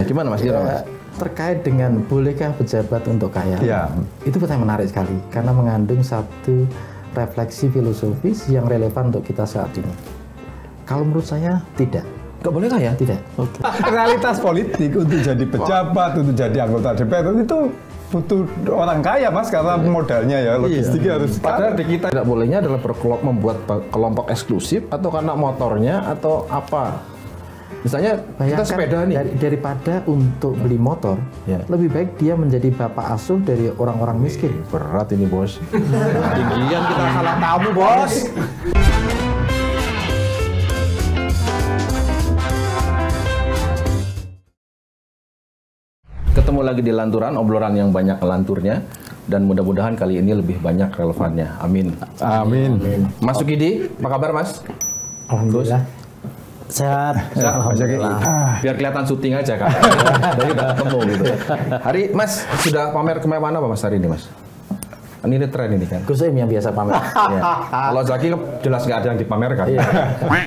Gimana Mas Kira? Terkait dengan bolehkah pejabat untuk kaya, itu pertanyaan menarik sekali karena mengandung satu refleksi filosofis yang relevan untuk kita saat ini. Kalau menurut saya tidak. Nggak boleh kaya? Tidak. Okay. Realitas politik untuk jadi pejabat, untuk jadi anggota DPR itu butuh orang kaya Mas, karena modalnya ya logistiknya harus. Padahal di kita tidak bolehnya adalah membuat kelompok eksklusif atau karena motornya atau apa. Misalnya kita sepeda nih. Daripada untuk beli motor, lebih baik dia menjadi bapak asuh dari orang-orang miskin. Berat ini bos. Tinggian kita salah tamu bos. Ketemu lagi di Lanturan, obrolan yang banyak lanturnya. Dan mudah-mudahan kali ini lebih banyak relevannya. Amin. Amin. Mas Sukidi, apa kabar Mas? Alhamdulillah. Sehat. Biar kelihatan syuting aja kan. Dari udah ketemu gitu. Hari Mas sudah pamer kemewahan apa Mas hari ini Mas? Ini tren ini kan. Gus Im yang biasa pamer. Kalau Zaki jelas nggak ada yang dipamerkan.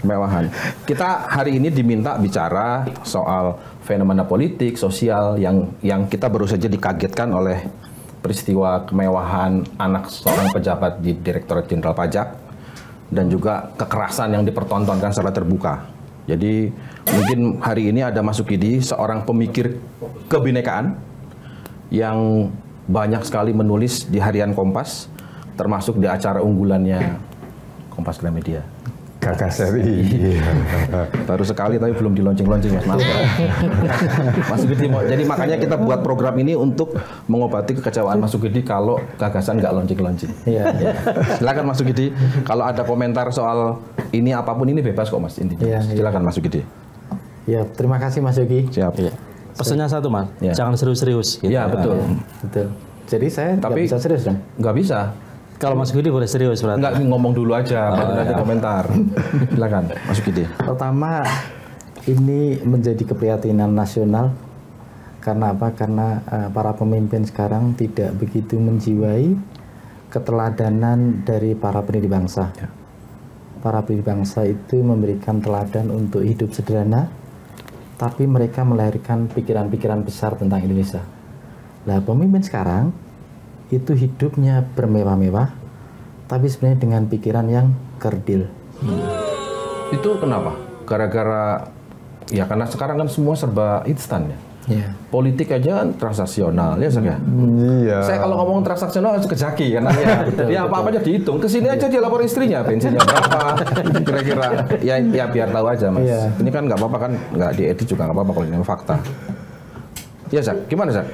Kemewahan. Kita hari ini diminta bicara soal fenomena politik, sosial yang kita baru saja dikagetkan oleh peristiwa kemewahan anak seorang pejabat di Direktorat Jenderal Pajak dan juga kekerasan yang dipertontonkan secara terbuka. Jadi mungkin hari ini ada Mas Sukidi, seorang pemikir kebinekaan yang banyak sekali menulis di harian Kompas, termasuk di acara unggulannya Kompas Gramedia. Kakak seri. Baru sekali tapi belum di launching Mas. Maaf. Mas Sukidi, jadi makanya kita buat program ini untuk mengobati kekecewaan Mas Sukidi kalau gagasan nggak launching. Silakan Mas Sukidi, kalau ada komentar soal ini apapun ini bebas kok Mas intinya. Silakan Mas Sukidi. Ya, terima kasih Mas Yogi. Siap. Pesannya satu Mas, jangan serius-serius. Iya betul. Betul. Jadi saya nggak bisa serius kan? Nggak bisa. Kalau Mas Sukidi boleh serius berarti. Enggak, ngomong dulu aja, baru nanti komentar. Silakan, Mas Sukidi. Pertama, ini menjadi keprihatinan nasional. Karena apa? Karena para pemimpin sekarang tidak begitu menjiwai keteladanan dari para pendiri bangsa. Para pendiri bangsa itu memberikan teladan untuk hidup sederhana, tapi mereka melahirkan pikiran-pikiran besar tentang Indonesia. Nah, pemimpin sekarang itu hidupnya bermewah-mewah, tapi sebenarnya dengan pikiran yang kerdil. Itu kenapa? Gara-gara, ya karena sekarang kan semua serba instan ya. Politik aja kan transaksional, ya Zak ya? Iya. Saya kalau ngomong transaksional harus ke Zaki, karena ya apa-apa aja dihitung. Kesini aja dia lapor istrinya, bensinnya berapa, kira-kira. Ya biar tahu aja Mas. Ini kan nggak apa-apa kan, nggak diedit juga nggak apa-apa kalau ini fakta. Ya Zak, gimana Zak?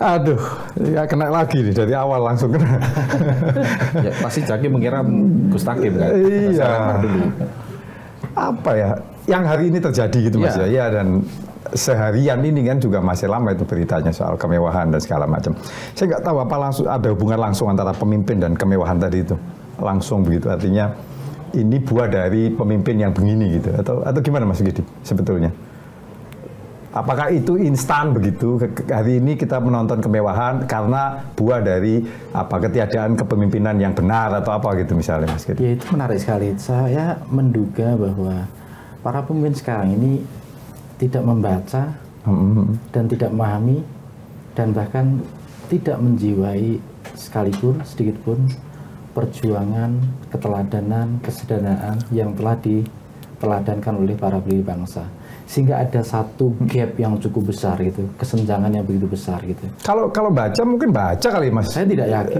Aduh, ya kena lagi nih dari awal langsung kena. Ya, pasti Zaki mengira Gus Takim kan? Iya. Apa ya? Yang hari ini terjadi gitu Mas ya, dan seharian ini kan juga masih lama itu beritanya soal kemewahan dan segala macam. Saya nggak tahu apa langsung ada hubungan langsung antara pemimpin dan kemewahan tadi itu. Langsung begitu, artinya ini buah dari pemimpin yang begini gitu. Atau gimana Mas Gidi sebetulnya? Apakah itu instan begitu? Hari ini kita menonton kemewahan karena buah dari ketiadaan kepemimpinan yang benar atau apa gitu misalnya Mas Gidi? Ya itu menarik sekali. Saya menduga bahwa para pemimpin sekarang ini tidak membaca dan tidak memahami dan bahkan tidak menjiwai sekalipun sedikit pun perjuangan, keteladanan, kesederhanaan yang telah diteladankan oleh para pendiri bangsa. Sehingga ada satu gap yang cukup besar gitu, kesenjangan yang begitu besar gitu. Kalau baca mungkin baca kali Mas. Saya tidak yakin.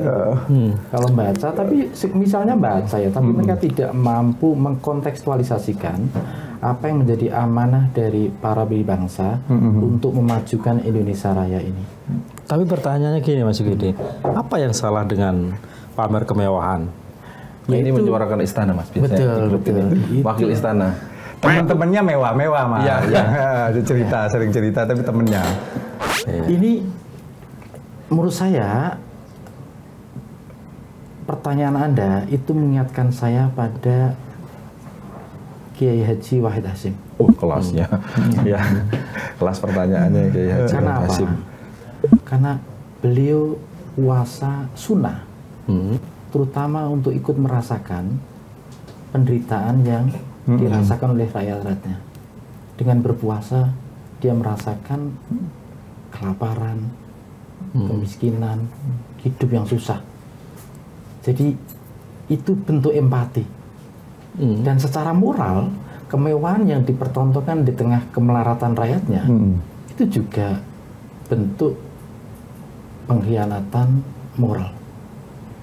Kalau baca, tapi misalnya baca ya, tapi mereka tidak mampu mengkontekstualisasikan apa yang menjadi amanah dari para pendiri bangsa untuk memajukan Indonesia Raya ini. Tapi pertanyaannya gini Mas Gidi, apa yang salah dengan pamer kemewahan? Nah, ini menyuarakan istana Mas. Betul. Wakil istana. Teman-temannya mewah-mewah Mas. Iya. Sering cerita tapi temennya. Ini menurut saya pertanyaan Anda itu mengingatkan saya pada Kiai Haji Wahid Hasyim. Kelasnya. Ya. Kelas pertanyaannya Kiai Haji Wahid Hasyim. Karena beliau puasa sunnah. Terutama untuk ikut merasakan penderitaan yang dirasakan oleh rakyat-rakyatnya. Dengan berpuasa dia merasakan kelaparan, kemiskinan, hidup yang susah. Jadi itu bentuk empati. Dan secara moral, kemewahan yang dipertontonkan di tengah kemelaratan rakyatnya itu juga bentuk pengkhianatan moral.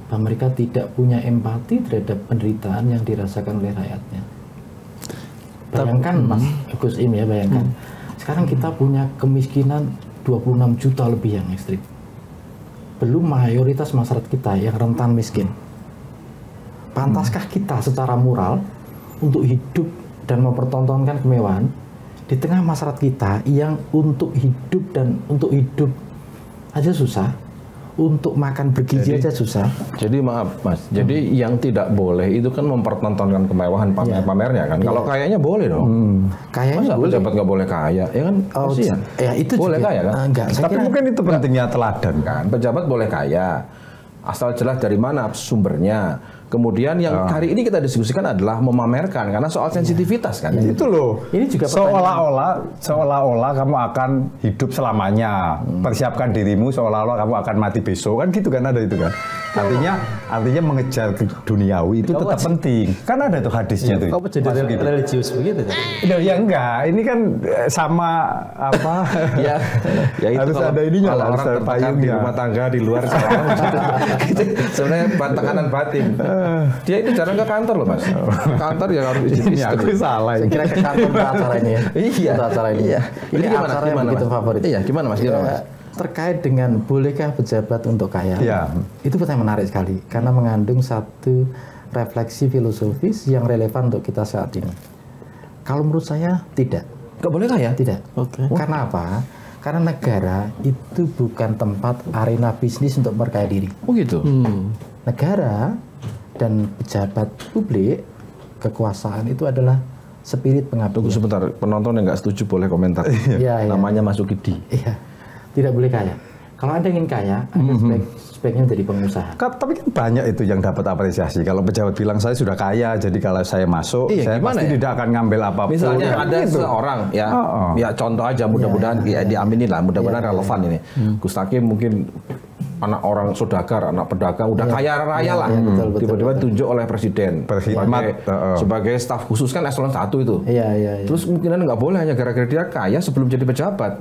Bahwa mereka tidak punya empati terhadap penderitaan yang dirasakan oleh rakyatnya. Bayangkan Mas Gus Im ya, bayangkan. Sekarang kita punya kemiskinan 26 juta lebih yang ekstrim. Belum mayoritas masyarakat kita yang rentan miskin. Pantaskah kita secara moral untuk hidup dan mempertontonkan kemewahan di tengah masyarakat kita yang untuk hidup aja susah, untuk makan bergizi aja susah. Jadi maaf Mas, jadi yang tidak boleh itu kan mempertontonkan kemewahan pamer-pamernya kan. Kalau kayaknya boleh dong. Kayaknya masa boleh. pejabat nggak boleh kaya? Ya kan kasihan. Ya itu boleh juga, kaya kan? Enggak, Tapi mungkin itu pentingnya teladan kan. Pejabat boleh kaya, asal jelas dari mana sumbernya. Kemudian yang hari ini kita diskusikan adalah memamerkan karena soal sensitivitas kan. Itu loh. Ini juga seolah-olah kamu akan hidup selamanya. Persiapkan dirimu seolah-olah kamu akan mati besok kan gitu kan, ada itu kan. Artinya mengejar duniawi itu tetap penting. Kan ada tuh hadisnya tuh. Kok jadi religius begitu tadi? Ya enggak, ini kan sama apa? ya itu harus kalau, ada ininya kalau lah, orang harus ada tertekan di payungnya. rumah tangga di luar sana gitu. Sebenarnya tekanan batin. Dia itu jarang ke kantor loh Mas. Kantor ya harus izin Ini aku istri. salah. Saya kira ke kantor untuk acara ini ya. Iya. Untuk acara ini. Iya. Ini Jadi acara yang begitu Mas? favorit. Iya, gimana Mas? Gimana Mas? Terkait dengan bolehkah pejabat untuk kaya? Ya. Itu pertanyaan menarik sekali karena mengandung satu refleksi filosofis yang relevan untuk kita saat ini. Kalau menurut saya tidak. Nggak boleh kaya? Tidak. Oke. Karena apa? Karena negara itu bukan tempat arena bisnis untuk memperkaya diri. Oh gitu. Negara dan pejabat publik, kekuasaan itu adalah spirit Tunggu pengabdian. sebentar, penonton yang nggak setuju boleh komentar. Iya, iya. Namanya Mas Sukidi. Iya, tidak boleh kaya. Kalau Anda ingin kaya, Anda sebaiknya menjadi pengusaha. Tapi kan banyak itu yang dapat apresiasi. Kalau pejabat bilang saya sudah kaya, jadi kalau saya masuk, Iya, saya gimana pasti ya? tidak akan ngambil apapun. Misalnya Kan ada gitu. seorang ya contoh aja mudah-mudahan ya diaminin lah, mudah-mudahan relevan ini. Gus Taki mungkin anak orang saudagar, anak pedagang, udah kaya raya lah. betul, Tiba-tiba ditunjuk oleh presiden Berkhidmat, sebagai staf khusus kan eselon 1 itu. Iya. Terus mungkin nggak boleh hanya gara-gara dia kaya sebelum jadi pejabat.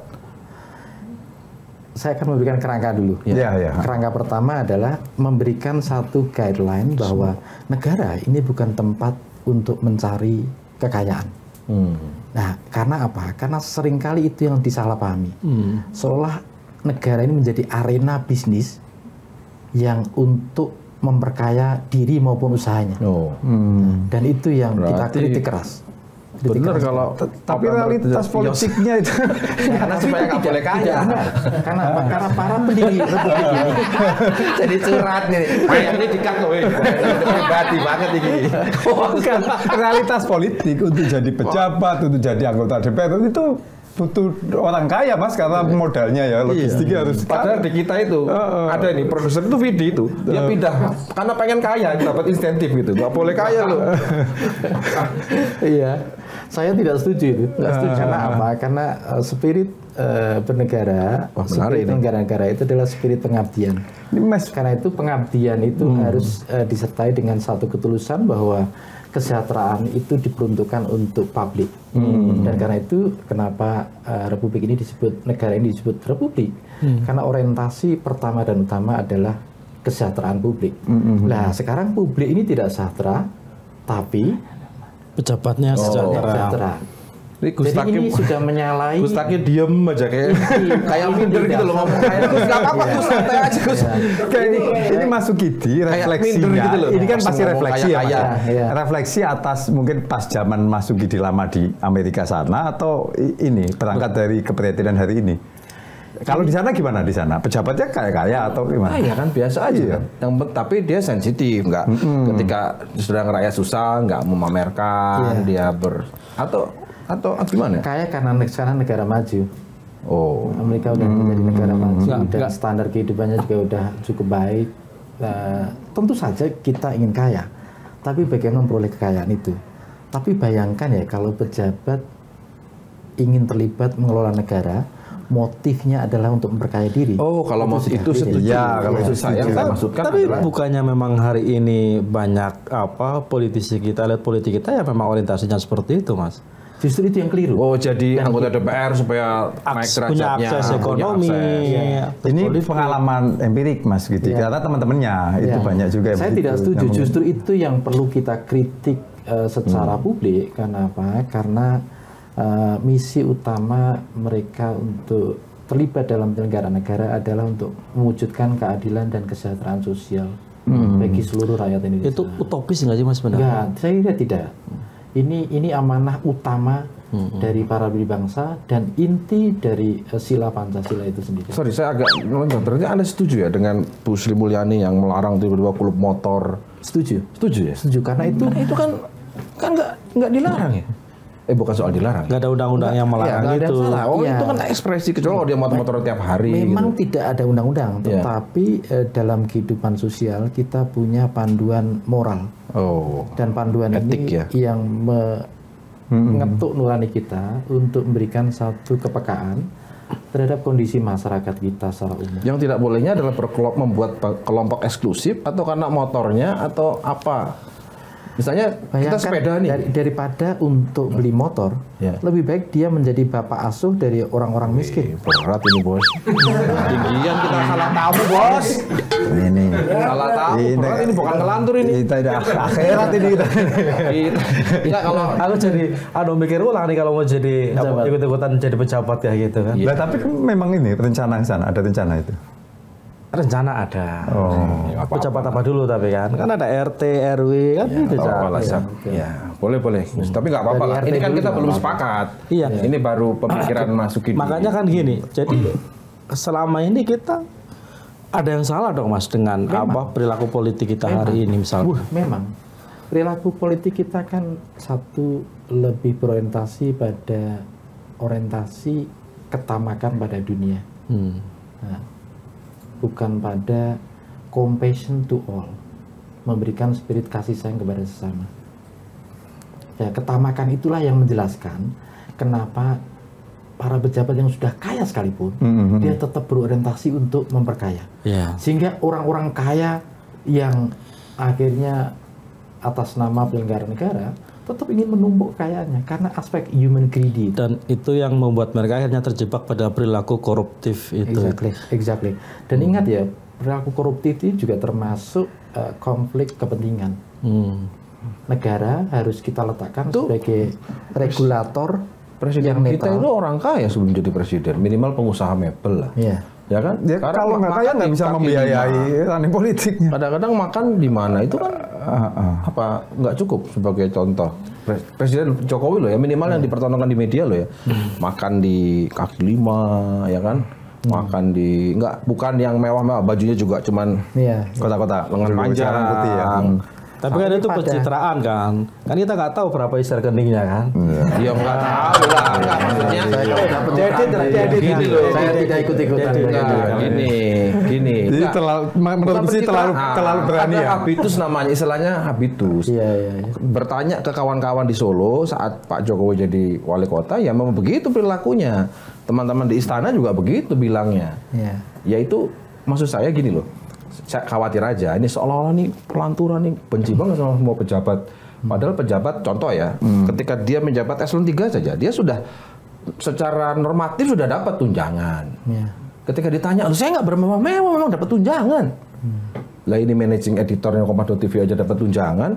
Saya akan memberikan kerangka dulu. Iya. Kerangka pertama adalah memberikan satu guideline bahwa negara ini bukan tempat untuk mencari kekayaan. Nah, karena apa? Karena seringkali itu yang disalahpahami. Seolah negara ini menjadi arena bisnis yang untuk memperkaya diri maupun usahanya. Dan itu yang kita Berarti kritik keras. Benar kalau Tapi realitas politiknya itu. karena supaya nggak boleh kaya. Karena apa? Karena para pendiri Republik ini Jadi curhat nih. Ini dikat loh. Pribadi banget ini. Bukan realitas politik untuk jadi pejabat, untuk jadi anggota DPR itu butuh orang kaya Mas, karena modalnya ya logistiknya harus. Padahal di kita itu ada ini produser itu Vidi itu dia pindah karena pengen kaya dapat insentif gitu, nggak boleh kaya loh. Iya, saya tidak setuju itu. Nggak setuju. Karena apa? Karena spirit bernegara, spirit negara-negara itu adalah spirit pengabdian. Ini Mas, Karena itu pengabdian itu harus disertai dengan satu ketulusan bahwa kesejahteraan itu diperuntukkan untuk publik. Dan karena itu kenapa republik ini disebut, negara ini disebut republik. Karena orientasi pertama dan utama adalah kesejahteraan publik. Nah, sekarang publik ini tidak sejahtera, tapi Pejabatnya sejahtera. Ini Gus jadi Taki, ini sudah menyalahi. Gus Taki diem aja kayak minder gitu loh ngomong kayak Gus nggak apa-apa Gus santai aja Gus. ini masuk Gidi refleksinya. minder gitu loh. Ini kan pasti Ngomong refleksi ya, kaya-kaya. Mas. Iya. Refleksi atas mungkin pas zaman masuk Gidi lama di Amerika sana atau ini berangkat dari keprihatinan hari ini. Kalau di sana gimana di sana? Pejabatnya kaya-kaya atau gimana? Ya kan biasa aja kan. Tapi dia sensitif nggak ketika sedang rakyat susah nggak memamerkan dia atau gimana? Kaya karena sekarang negara maju. Oh. Amerika udah menjadi negara maju dan standar kehidupannya juga udah cukup baik. Tentu saja kita ingin kaya, tapi bagaimana memperoleh kekayaan itu? Tapi bayangkan ya kalau pejabat ingin terlibat mengelola negara, motifnya adalah untuk memperkaya diri. Oh, kalau mau itu setuju. Ya, kalau itu saya setuju. maksudkan Tapi adalah bukannya memang hari ini banyak politisi kita, elit politik kita yang memang orientasinya seperti itu, Mas. Justru itu yang keliru. oh jadi anggota DPR supaya naik Punya derajatnya, akses ekonomi. akses. Ini pengalaman empirik Mas gitu. Karena teman-temannya itu banyak juga yang Saya begitu. tidak setuju. Yang Justru itu yang perlu kita kritik secara publik. Karena apa? Karena misi utama mereka untuk terlibat dalam penyelenggaraan negara adalah untuk mewujudkan keadilan dan kesejahteraan sosial bagi seluruh rakyat Indonesia. Itu utopis nggak sih, Mas, sebenarnya? Enggak, saya kira tidak. Ini amanah utama dari para pendiri bangsa dan inti dari sila Pancasila itu sendiri. Sorry, saya agak meloncat. Berarti Anda setuju ya dengan Bu Sri Mulyani yang melarang tiba-tiba klub motor? Setuju. Setuju ya? Setuju karena itu Kan nggak dilarang ya? Bukan soal dilarang. Nggak ada undang-undang yang melarang nggak ada itu. yang salah. Oh, Iya. itu kan ekspresi kecuali kalau dia motor-motor tiap hari. memang gitu. tidak ada undang-undang, Iya. tetapi dalam kehidupan sosial kita punya panduan moral Oh. dan panduan Etik ini ya? yang mengetuk nurani kita untuk memberikan satu kepekaan terhadap kondisi masyarakat kita secara umum. Yang tidak bolehnya adalah membuat kelompok eksklusif atau karena motornya atau apa? Misalnya kita Bayangkan sepeda nih. daripada untuk beli motor, Ya. lebih baik dia menjadi bapak asuh dari orang-orang miskin. Berat ini bos. Tinggian kita salah tahu bos. ini. Salah tahu. Berat ini bukan ngelantur ini. Kita udah akhirat ini kita. Enggak kalau Aku jadi mikir ulang nih kalau mau jadi ikut-ikutan jadi pejabat ya gitu kan. Lah tapi kan memang ini rencana ke sana, ada rencana itu. Rencana ada. Oh. Pejabat apa dulu tapi kan ada RT, RW kan gitu apalah Cak. ya boleh. Tapi nggak apa-apa lah. Dari Ini kan RT kita dulu belum nggak sepakat. Iya. Ini baru pemikiran masukin. Makanya kan gini. Jadi selama ini kita ada yang salah dong Mas dengan perilaku politik kita hari ini misalnya. Memang perilaku politik kita kan satu lebih berorientasi pada orientasi ketamakan pada dunia. Nah, bukan pada compassion to all, memberikan spirit kasih sayang kepada sesama. Ya, ketamakan itulah yang menjelaskan kenapa para pejabat yang sudah kaya sekalipun dia tetap berorientasi untuk memperkaya. Iya. Sehingga orang-orang kaya yang akhirnya atas nama penyelenggara negara tetap ingin menumpuk kekayaannya karena aspek human greedy. Dan itu yang membuat mereka akhirnya terjebak pada perilaku koruptif itu. Exactly. Dan ingat ya, perilaku koruptif itu juga termasuk konflik kepentingan. Negara harus kita letakkan sebagai regulator Presiden yang kita netral. itu orang kaya sebelum jadi presiden, minimal pengusaha mebel lah. Iya. Ya kan? Ya, Karena kalau nggak kaya makan nggak di bisa kaki membiayai lima. running politiknya. Kadang-kadang makan di mana itu kan apa nggak cukup sebagai contoh. Presiden Jokowi loh ya minimal yang dipertontonkan di media loh ya. Makan di kaki lima ya kan. Makan di bukan yang mewah-mewah, bajunya juga cuman Iya. Kota-kota lengan panjang putih ya. Tapi kan itu pencitraan kan. Kan kita nggak tahu berapa isi rekeningnya kan. Ya nggak tahu lah. Nggak, maksudnya gini loh. Saya tidak ikut-ikutan. Gini. Jadi Nggak. menurut Bukan sih terlalu pencitraan. berani Ada ya. habitus namanya, istilahnya habitus. Iya. Bertanya ke kawan-kawan di Solo saat Pak Jokowi jadi wali kota, ya memang begitu perilakunya. Teman-teman di istana juga begitu bilangnya. Iya. Yaitu maksud saya gini loh. Saya khawatir aja, ini seolah-olah nih pelanturan nih benci banget sama semua pejabat. Padahal pejabat, contoh ya, ketika dia menjabat eselon 3 saja, dia sudah secara normatif sudah dapat tunjangan. Iya. Ketika ditanya, saya nggak bermewah-mewah, memang dapat tunjangan. Lah ini managing editornya Kompas.tv aja dapat tunjangan,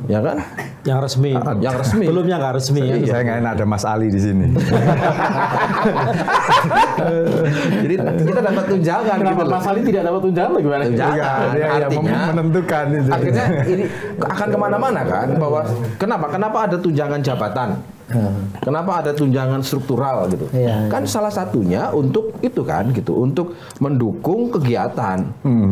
ya kan? Yang resmi. Yang resmi. Belumnya nggak resmi. Ya. Saya nggak enak ada Mas Ali di sini. Jadi kita dapat tunjangan gitu Kenapa loh. Mas Ali tidak dapat tunjangan bagaimana? Tunjangan, Dia artinya menentukan itu. akhirnya ini akan kemana-mana kan bahwa kenapa ada tunjangan jabatan, kenapa ada tunjangan struktural gitu, Iya, kan salah satunya untuk itu kan gitu, untuk mendukung kegiatan.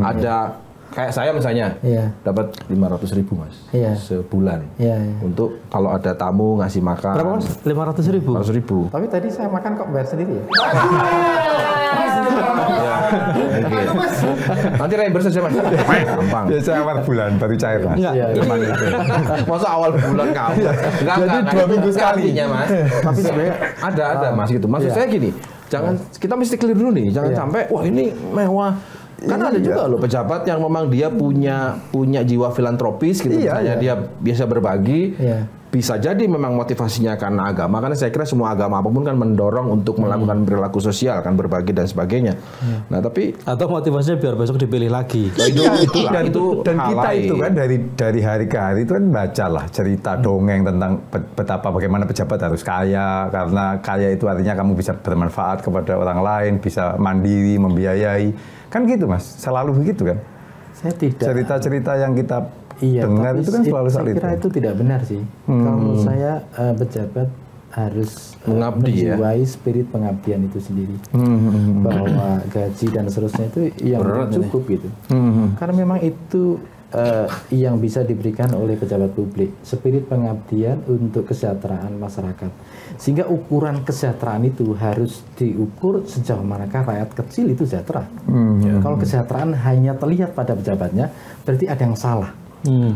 Ada kayak saya misalnya Iya. dapat 500.000 Mas Iya. sebulan Iya. untuk kalau ada tamu ngasih makan. Berapa Mas? 500.000. 500.000. Tapi tadi saya makan kok bayar sendiri ya? Nanti reimburse saja Mas. Gampang. Biasa awal bulan baru cair Mas. Enggak, Memang gitu. Masa awal bulan kamu? Jadi 2 minggu sekali. Mas. Tapi sebenarnya ada Mas gitu. Maksud saya gini, jangan kita mesti clear dulu nih, jangan sampai wah ini mewah. Karena ada juga loh pejabat yang memang dia punya jiwa filantropis gitu, misalnya dia biasa berbagi. Bisa jadi memang motivasinya karena agama, karena saya kira semua agama apapun kan mendorong untuk melakukan perilaku sosial, kan berbagi dan sebagainya. Nah tapi atau motivasinya biar besok dipilih lagi. Dan kita itu kan dari hari ke hari itu kan bacalah cerita dongeng tentang betapa bagaimana pejabat harus kaya, karena kaya itu artinya kamu bisa bermanfaat kepada orang lain, bisa mandiri, membiayai, kan gitu Mas, selalu begitu kan? Saya tidak. Cerita-cerita yang kita Iya, dengar tapi itu kan selalu saya kira itu tidak benar sih. Kalau menurut saya pejabat harus menjiwai spirit pengabdian itu sendiri, bahwa gaji dan seterusnya itu yang cukup gitu. Karena memang itu yang bisa diberikan oleh pejabat publik, spirit pengabdian untuk kesejahteraan masyarakat. Sehingga ukuran kesejahteraan itu harus diukur sejauh manakah rakyat kecil itu sejahtera. Kalau kesejahteraan hanya terlihat pada pejabatnya, berarti ada yang salah.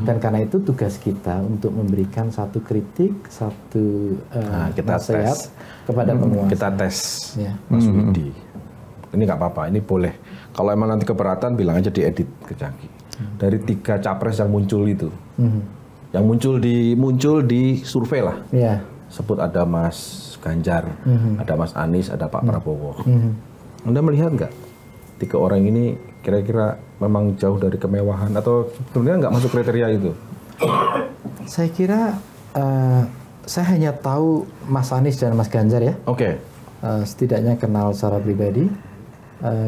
Dan karena itu tugas kita untuk memberikan satu kritik, satu nasihat kepada penguasa. Kita tes, Mas Widi. Ini nggak apa-apa, ini boleh. Kalau emang nanti keberatan, bilang aja diedit ke Jaki. Dari 3 capres yang muncul itu, yang muncul di survei lah. Sebut ada Mas Ganjar, ada Mas Anies, ada Pak Prabowo. Anda melihat nggak 3 orang ini kira-kira memang jauh dari kemewahan atau sebenarnya nggak masuk kriteria itu? Saya kira saya hanya tahu Mas Anies dan Mas Ganjar ya. Oke. Setidaknya kenal secara pribadi.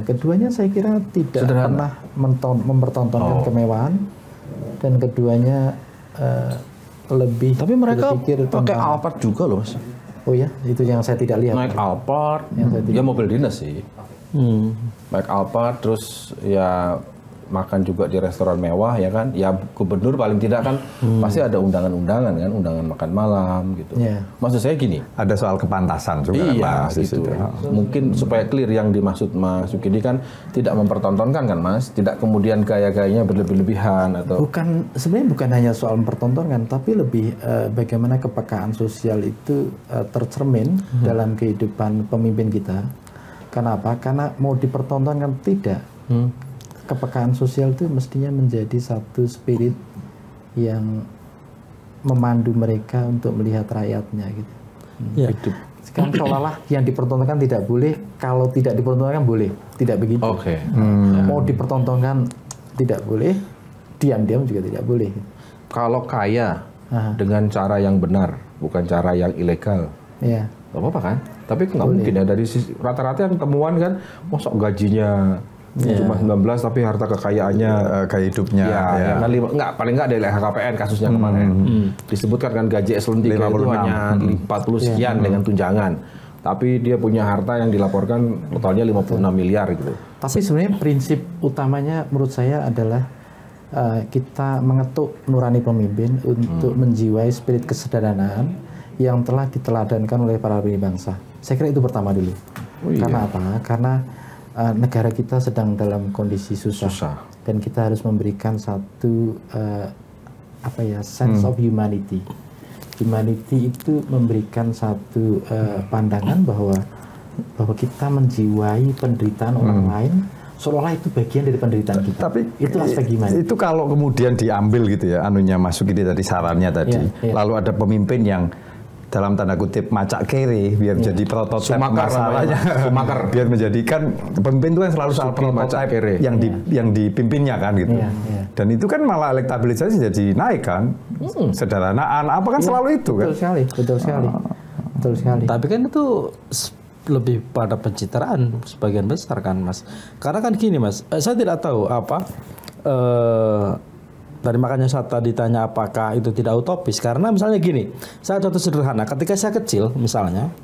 Keduanya saya kira tidak pernah mempertontonkan kemewahan, dan keduanya lebih. Tapi mereka berpikir pakai tentang Alphard juga loh Mas. Oh ya, itu yang saya tidak lihat. Naik Alphard, ya mobil dinas sih. Naik Alphard, terus ya makan juga di restoran mewah ya kan. Ya gubernur paling tidak kan pasti ada undangan-undangan kan, undangan makan malam gitu. Maksud saya gini, ada soal kepantasan juga kan Mas. Gitu. Mungkin supaya clear yang dimaksud Mas Sukidi kan tidak mempertontonkan kan Mas, tidak kemudian gaya-gayanya berlebihan atau sebenarnya bukan hanya soal mempertontonkan, tapi lebih bagaimana kepekaan sosial itu tercermin dalam kehidupan pemimpin kita. Kenapa? Karena mau dipertontonkan tidak. Kepekaan sosial itu mestinya menjadi satu spirit yang memandu mereka untuk melihat rakyatnya gitu. Sekarang seolah-olah yang dipertontonkan tidak boleh, kalau tidak dipertontonkan boleh, tidak begitu. Mau dipertontonkan tidak boleh, diam-diam juga tidak boleh. Kalau kaya dengan cara yang benar, bukan cara yang ilegal, nggak apa-apa kan? Tapi nggak mungkin ya, dari rata-rata yang temuan kan, mosok gajinya cuma 19 tapi harta kekayaannya gaya hidupnya paling nggak dari LHKPN kasusnya kemarin disebutkan kan gaji eselon 3 itu hanya 40 sekian dengan tunjangan, tapi dia punya harta yang dilaporkan totalnya 56 miliar gitu. Tapi sebenarnya prinsip utamanya menurut saya adalah kita mengetuk nurani pemimpin untuk menjiwai spirit kesederhanaan yang telah diteladankan oleh para pemimpin bangsa. Saya kira itu pertama dulu. Karena apa? Karena negara kita sedang dalam kondisi susah. Dan kita harus memberikan satu sense of humanity. Humanity itu memberikan satu pandangan bahwa kita menjiwai penderitaan orang lain, seolah-olah itu bagian dari penderitaan kita. Tapi itu aspek gimana? Itu kalau kemudian diambil gitu ya, anunya masuk ini tadi sarannya tadi, lalu ada pemimpin yang dalam tanda kutip macak kere biar jadi prototipe masalahnya, biar menjadikan pemimpin itu kan selalu soal prototipe yang dipimpinnya kan gitu. Dan itu kan malah elektabilitasnya jadi naik kan, sederhanaan apa kan selalu itu kan. Betul sekali. Tapi kan itu lebih pada pencitraan sebagian besar kan Mas. Karena kan gini Mas, saya tidak tahu dari makanya saya tadi tanya apakah itu tidak utopis, karena misalnya gini, saya contoh sederhana, ketika saya kecil misalnya,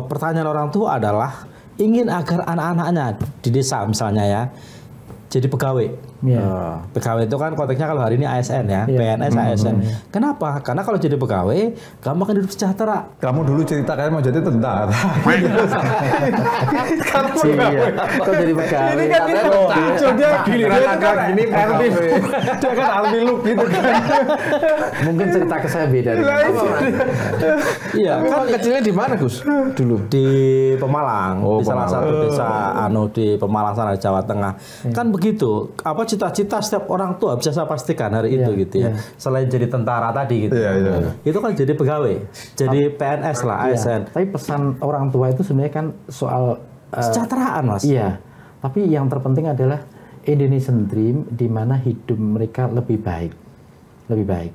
pertanyaan orang tua adalah ingin agar anak-anaknya di desa misalnya ya jadi pegawai. Pegawai itu kan konteksnya kalau hari ini ASN ya, PNS, ASN. Kenapa? Karena kalau jadi pegawai, kamu akan hidup sejahtera. Kamu dulu cerita kalian mau jadi tentara. Kok jadi pegawai? Ini kan dia giliran ada gini army. Dia kan army look gitu kan. Mungkin cerita ke saya beda. Iya, kan kecilnya di mana Gus? Dulu di Pemalang, di salah satu desa di Pemalang sana Jawa Tengah. Kan begitu. Apa cita-cita setiap orang tua bisa saya pastikan hari itu gitu ya. Selain jadi tentara tadi gitu. Itu kan jadi pegawai, jadi PNS lah, ASN. Tapi pesan orang tua itu sebenarnya kan soal kesejahteraan, Mas. Iya. Tapi yang terpenting adalah Indonesian Dream di mana hidup mereka lebih baik. Lebih baik.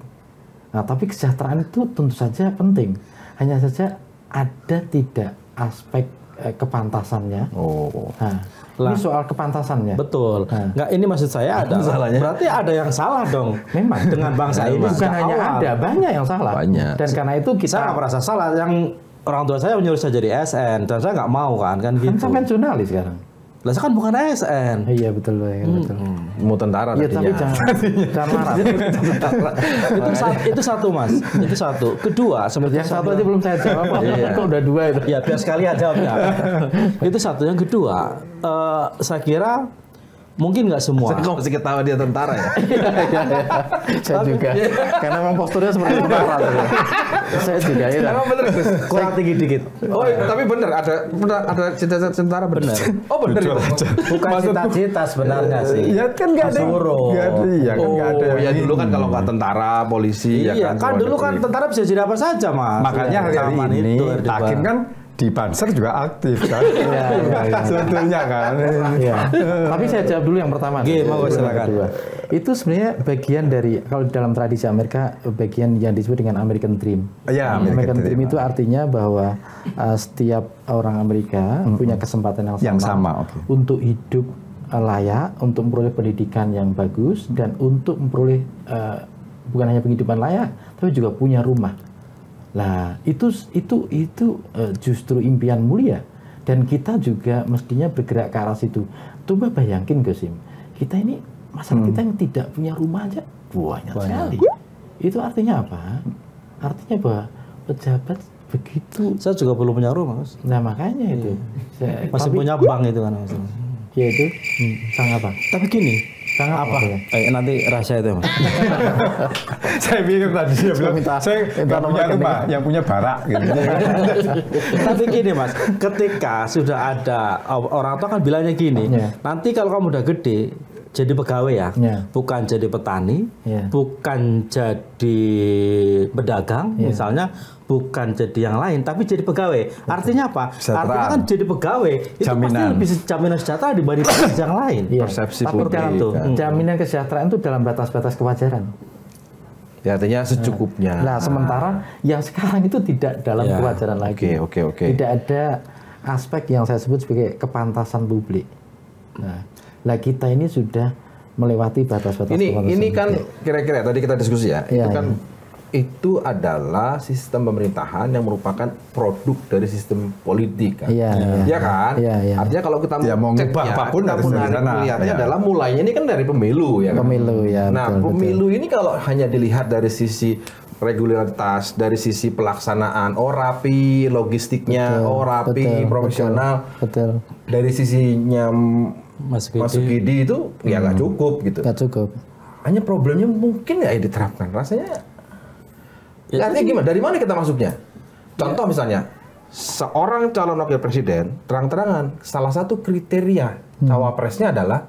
Nah, tapi kesejahteraan itu tentu saja penting. Hanya saja ada tidak aspek kepantasannya. Ini soal kepantasannya. Betul. Nggak, ini maksud saya ada. Berarti ada yang salah dong. Memang dengan bangsa ini. Bukan hanya ada, banyak yang salah. Banyak. Dan karena itu kita nggak merasa salah. Yang orang tua saya menyuruh saya jadi ASN dan saya nggak mau kan gitu. Kan sampai jurnalis sekarang. Lah saya kan bukan ASN. Iya betul, betul. Mau tentara Iya tapi jangan marah. Itu satu Mas. Itu satu. Kedua, seperti yang satu aja belum saya jawab. Kok udah dua itu? Ya biar sekalian jawabnya. Itu satu. Yang kedua, saya kira mungkin nggak semua. Kok masih ketawa dia tentara ya? Saya juga. Karena memang posturnya seperti tentara. Saya juga ya. Emang bener Gus. Kurang tinggi dikit. Oh, tapi bener ada cita-cita tentara bener. Oh bener itu. Bukan cita-cita sebenarnya sih. Ya kan nggak ada. Iya kan nggak ada. Ya dulu kan kalau nggak tentara, polisi. Iya kan dulu kan tentara bisa jadi apa saja Mas. Makanya hari ini Hakim kan di Banser juga aktif kan. Sebetulnya kan. Tapi saya jawab dulu yang pertama. Mau silakan. Itu sebenarnya bagian dari kalau dalam tradisi Amerika bagian yang disebut dengan American Dream. American Dream itu artinya bahwa setiap orang Amerika punya kesempatan yang sama untuk hidup layak, untuk memperoleh pendidikan yang bagus dan untuk memperoleh bukan hanya penghidupan layak, tapi juga punya rumah. Nah, itu justru impian mulia dan kita juga mestinya bergerak ke arah situ. Coba bayangin Gosim, kita ini masyarakat kita yang tidak punya rumah aja banyak sekali. Itu artinya apa? Artinya bahwa pejabat begitu. Saya juga belum punya rumah, Mas. Nah, makanya itu. Masih punya bank itu kan, Mas. Ya itu, sang apa? Tapi gini, sang apa? Nanti rahasia itu, Mas. Saya pikir tadi dia bilang, saya nggak punya rumah, yang punya barak. Gitu. Tapi gini, Mas, ketika sudah ada orang tua kan bilangnya gini, nanti kalau kamu udah gede, jadi pegawai ya, bukan jadi petani, bukan jadi pedagang, misalnya, bukan jadi yang lain, tapi jadi pegawai. Artinya apa? Artinya kan jadi pegawai itu pasti lebih jaminan sejahtera dibanding yang lain. Persepsi publik. Jaminan kesejahteraan itu dalam batas-batas kewajaran. Ya, artinya secukupnya. Nah, sementara yang sekarang itu tidak dalam kewajaran lagi. Oke. Tidak ada aspek yang saya sebut sebagai kepantasan publik. Nah, kita ini sudah melewati batas-batas kepantasan. Ini kan kira-kira tadi kita diskusi ya. Itu kan itu adalah sistem pemerintahan yang merupakan produk dari sistem politik kan. Iya kan? Artinya kalau kita mau ceknya, apapun harus melihatnya adalah mulainya ini kan dari pemilu ya kan. Nah, pemilu ini kalau hanya dilihat dari sisi regularitas, dari sisi pelaksanaan, rapi, logistiknya, rapi, profesional. Dari sisinya Mas Gidi itu ya nggak cukup gitu. Nggak cukup. Hanya problemnya mungkin ya diterapkan. Rasanya artinya gimana? Dari mana kita masuknya? Contoh misalnya, seorang calon wakil presiden, terang-terangan, salah satu kriteria cawapresnya adalah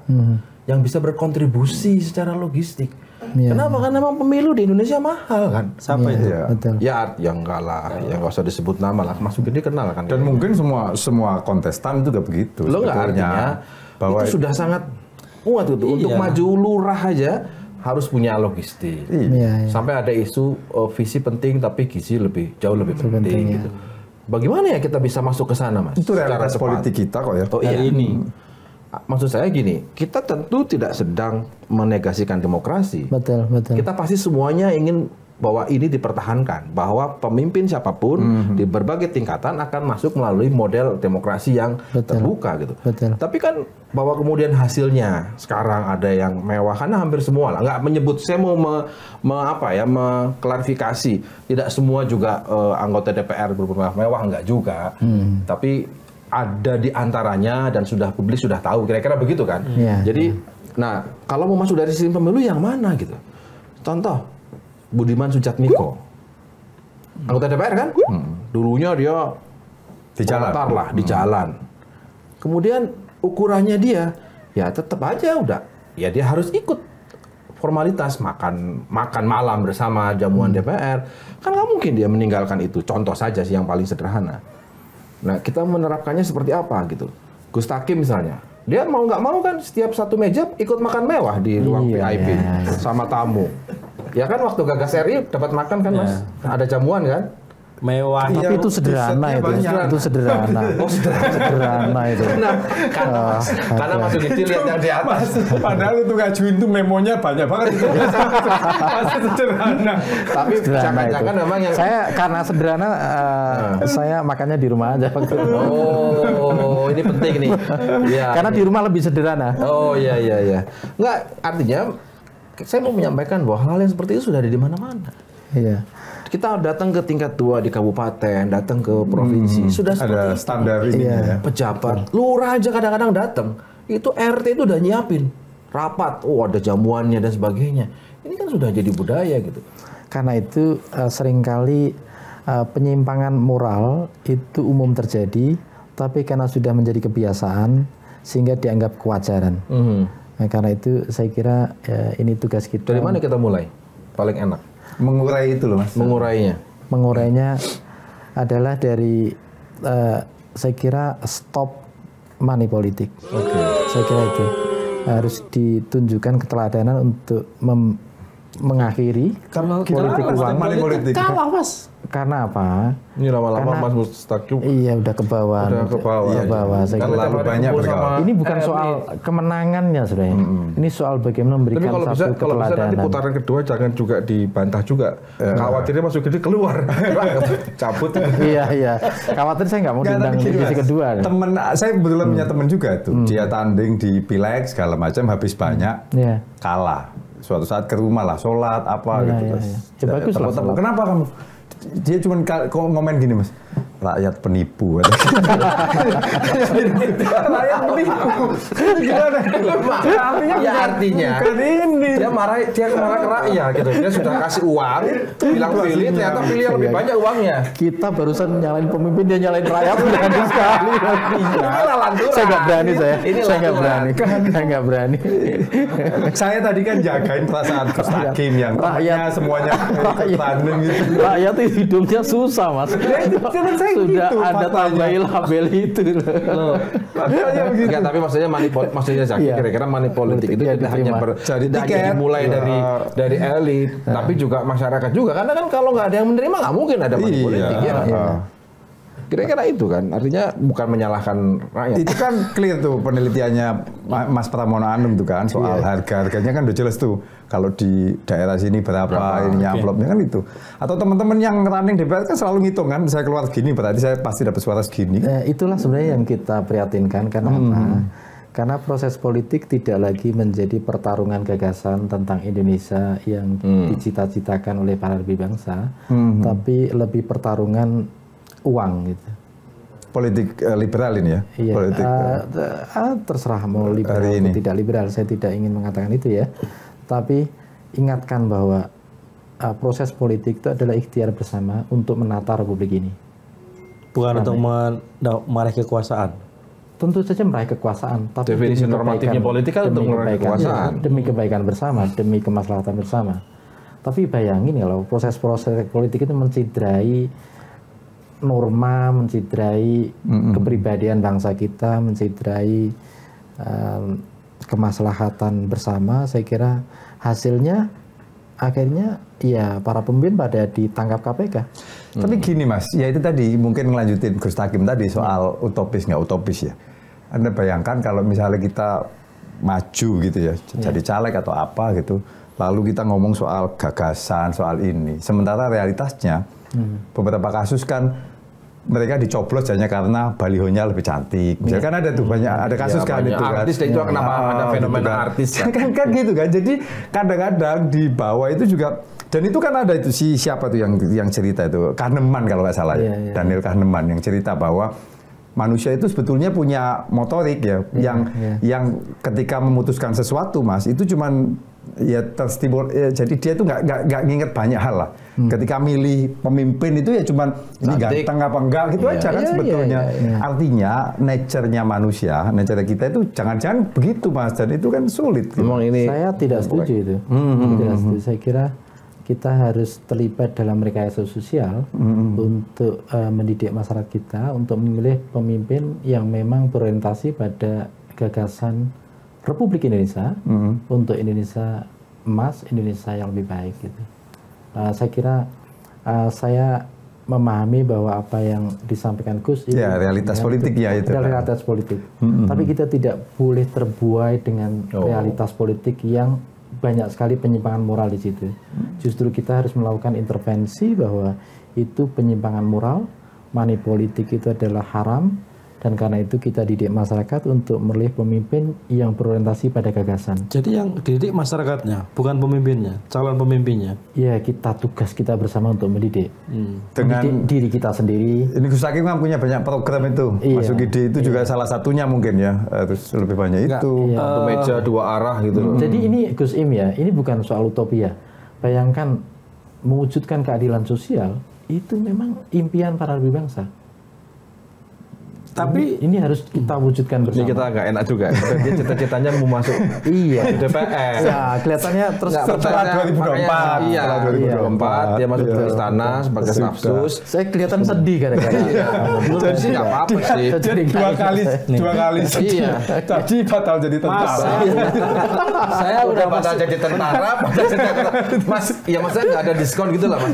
yang bisa berkontribusi secara logistik. Kenapa? Karena memang pemilu di Indonesia mahal kan. Siapa itu? Ya enggak lah, ya nggak usah disebut nama lah. Mas Gede kenal kan. Dan mungkin semua kontestan juga begitu. Lo nggak artinya bahwa itu sudah sangat kuat itu untuk maju lurah aja. Harus punya logistik. Sampai ada isu visi penting tapi gizi jauh lebih penting gitu. Bagaimana ya kita bisa masuk ke sana, Mas? Itu realitas politik kita kok ya. Ini. Maksud saya gini, kita tentu tidak sedang menegasikan demokrasi. Betul. Kita pasti semuanya ingin bahwa ini dipertahankan, bahwa pemimpin siapapun di berbagai tingkatan akan masuk melalui model demokrasi yang terbuka gitu. Tapi kan bahwa kemudian hasilnya sekarang ada yang mewah, karena hampir semua lah, nggak menyebut, saya mau mengklarifikasi, tidak semua juga anggota DPR berumah mewah, nggak juga, tapi ada di antaranya dan publik sudah tahu, kira-kira begitu kan. Jadi, nah kalau mau masuk dari sistem pemilu yang mana gitu? Contoh, Budiman Sujatmiko, anggota DPR kan? Dulunya dia di jalan. Di jalan. Kemudian ukurannya dia, ya tetap aja ya dia harus ikut formalitas makan malam bersama jamuan DPR. Kan nggak mungkin dia meninggalkan itu. Contoh saja sih yang paling sederhana. Nah, kita menerapkannya seperti apa gitu. Gus Takim misalnya, dia mau nggak mau kan setiap satu meja ikut makan mewah di ruang VIP sama tamu. Ya kan waktu gagas RI dapat makan kan Mas, ada jamuan kan? Mewah. Tapi itu sederhana itu sederhana. Oh sederhana itu. Nah, karena masih dilihat yang di atas. Padahal itu ngajuin tuh memonya banyak banget itu. Masih sederhana. Tapi jangan-jangan memang yang saya karena sederhana saya makannya di rumah aja. Oh, ini penting nih. Ya, karena di rumah lebih sederhana. Oh iya. Enggak, artinya saya mau menyampaikan bahwa hal yang seperti itu sudah ada di mana-mana. Iya. Kita datang ke tingkat 2 di kabupaten, datang ke provinsi, sudah ada standar ini ya. Pejabat, lurah aja kadang-kadang datang, itu RT itu udah nyiapin rapat, ada jamuannya dan sebagainya. Ini kan sudah jadi budaya gitu. Karena itu seringkali penyimpangan moral itu umum terjadi, tapi karena sudah menjadi kebiasaan sehingga dianggap kewajaran. Nah, karena itu saya kira ini tugas kita. Dari mana kita mulai? Paling enak. Mengurai itu loh Mas. Mengurainya adalah dari saya kira stop money politik. Saya kira itu harus ditunjukkan keteladanan untuk mengakhiri politik uang. Money politik. Kalah Mas. Karena apa? Ini lama-lama Mas Mustaqim. Iya, udah ke bawah. Saya kira banyak berkawan. ini bukan soal kemenangannya sebenarnya. Ini soal bagaimana memberikan satu keteladanan. Kalau bisa nanti putaran kedua jangan juga dibantah juga. Khawatirnya Mas Gede keluar. Cabut. Iya. Khawatir saya nggak mau diundang di divisi kedua. Saya kebetulan punya teman juga tuh. Dia tanding di pileg segala macam, habis banyak, kalah. Suatu saat ke rumah lah, sholat apa gitu. Ya, bagus lah. Kenapa kamu? Dia cuma ngomen gini Mas, rakyat penipu. Rakyat penipu. Gimana? Artinya dia marah ke rakyat gitu. Dia sudah kasih uang, bilang pilih, ternyata pilih yang lebih banyak uangnya. Kita barusan nyalain pemimpin, dia nyalain rakyat, berani sekali. Saya nggak berani saya nggak berani. Saya tadi kan jagain perasaan Gus Takim yang rakyat semuanya tanding gitu. Rakyat itu hidupnya susah Mas. Sudah ada tambahin label itu loh. Enggak, tapi maksudnya Zaki kira-kira money politik itu tidak hanya dimulai dari elit, tapi juga masyarakat juga. Karena kan kalau nggak ada yang menerima nggak mungkin ada money politik ya. Kira-kira itu kan, artinya bukan menyalahkan rakyat. Itu kan clear tuh penelitiannya Mas Pramono Anung tuh kan, soal harga-harganya kan udah jelas tuh. Kalau di daerah sini berapa ininya amplopnya kan itu. Atau teman-teman yang running DPR kan selalu ngitung kan, saya keluar segini berarti saya pasti dapat suara segini. Itulah sebenarnya yang kita prihatinkan, karena apa? Karena proses politik tidak lagi menjadi pertarungan gagasan tentang Indonesia yang dicita-citakan oleh para lebih bangsa, tapi lebih pertarungan uang gitu. Politik liberal ini ya? Iya, politik, terserah mau liberal atau tidak liberal, saya tidak ingin mengatakan itu ya. Tapi ingatkan bahwa proses politik itu adalah ikhtiar bersama untuk menata republik ini. Bukan untuk meraih kekuasaan. Tentu saja meraih kekuasaan. Tapi definisi normatifnya politik kan untuk meraih kekuasaan. Demi kebaikan bersama, demi kemaslahatan bersama. Tapi bayangin ya, kalau proses-proses politik itu mencidrai norma, mencidrai kepribadian bangsa kita, mencidrai kemaslahatan bersama, saya kira hasilnya akhirnya ya para pemimpin pada ditangkap KPK. Tapi gini Mas, ya itu tadi mungkin ngelanjutin Gus Takim tadi soal utopis nggak utopis ya. Anda bayangkan kalau misalnya kita maju gitu ya, jadi caleg atau apa gitu, Lalu kita ngomong soal gagasan, soal ini. Sementara realitasnya beberapa kasus kan mereka dicoblos hanya karena balihonya lebih cantik. Misalkan ada tuh ada kasus kan itu kan. Artis itu kenapa ada fenomena gitu artis kan gitu kan. Jadi kadang-kadang di bawah itu juga, dan itu kan ada itu siapa tuh yang cerita itu, Kahneman kalau nggak salah ya. Daniel Kahneman yang cerita bahwa manusia itu sebetulnya punya motorik ya, yang ketika memutuskan sesuatu, Mas, itu cuman ya terstimul, ya, jadi dia tuh nggak nginget banyak hal lah. Ketika milih pemimpin itu ya cuman ini ganteng apa enggak gitu aja kan sebetulnya. Artinya nature-nya manusia, nature kita itu jangan-jangan begitu, Mas, dan itu kan sulit. Gitu. Saya tidak setuju itu. Tidak setuju. Saya kira kita harus terlibat dalam rekayasa sosial untuk mendidik masyarakat kita untuk memilih pemimpin yang memang berorientasi pada gagasan Republik Indonesia untuk Indonesia emas, Indonesia yang lebih baik gitu. Saya kira saya memahami bahwa apa yang disampaikan Gus itu realitas politik ya itu. Realitas politik. Tapi kita tidak boleh terbuai dengan realitas politik yang banyak sekali penyimpangan moral di situ. Justru kita harus melakukan intervensi bahwa itu penyimpangan moral, money politik itu adalah haram, dan karena itu kita didik masyarakat untuk memilih pemimpin yang berorientasi pada gagasan. Jadi yang didik masyarakatnya, bukan pemimpinnya, calon pemimpinnya. Ya, tugas kita bersama untuk mendidik. Dengan diri kita sendiri. Ini Gus Hakim kan punya banyak program itu. Masuk ide itu juga salah satunya mungkin ya. Terus lebih banyak itu. Satu meja dua arah gitu. Jadi ini Gus Im ya, ini bukan soal utopia. Bayangkan mewujudkan keadilan sosial itu memang impian para lebih bangsa. Tapi ini harus kita wujudkan bersama. Ini kita agak enak juga. Dia cita-citanya mau masuk DPR. Ya, kelihatannya terus setelah 2024. Iya, 2024 dia masuk ke istana sebagai stafsus. Saya kelihatan sedih gara-gara. Menurut sih nggak apa-apa sih. Dua kali. Iya. Jadi batal jadi tentara. Saya udah batal jadi tentara. Mas, ya maksudnya nggak ada diskon gitu lah, Mas.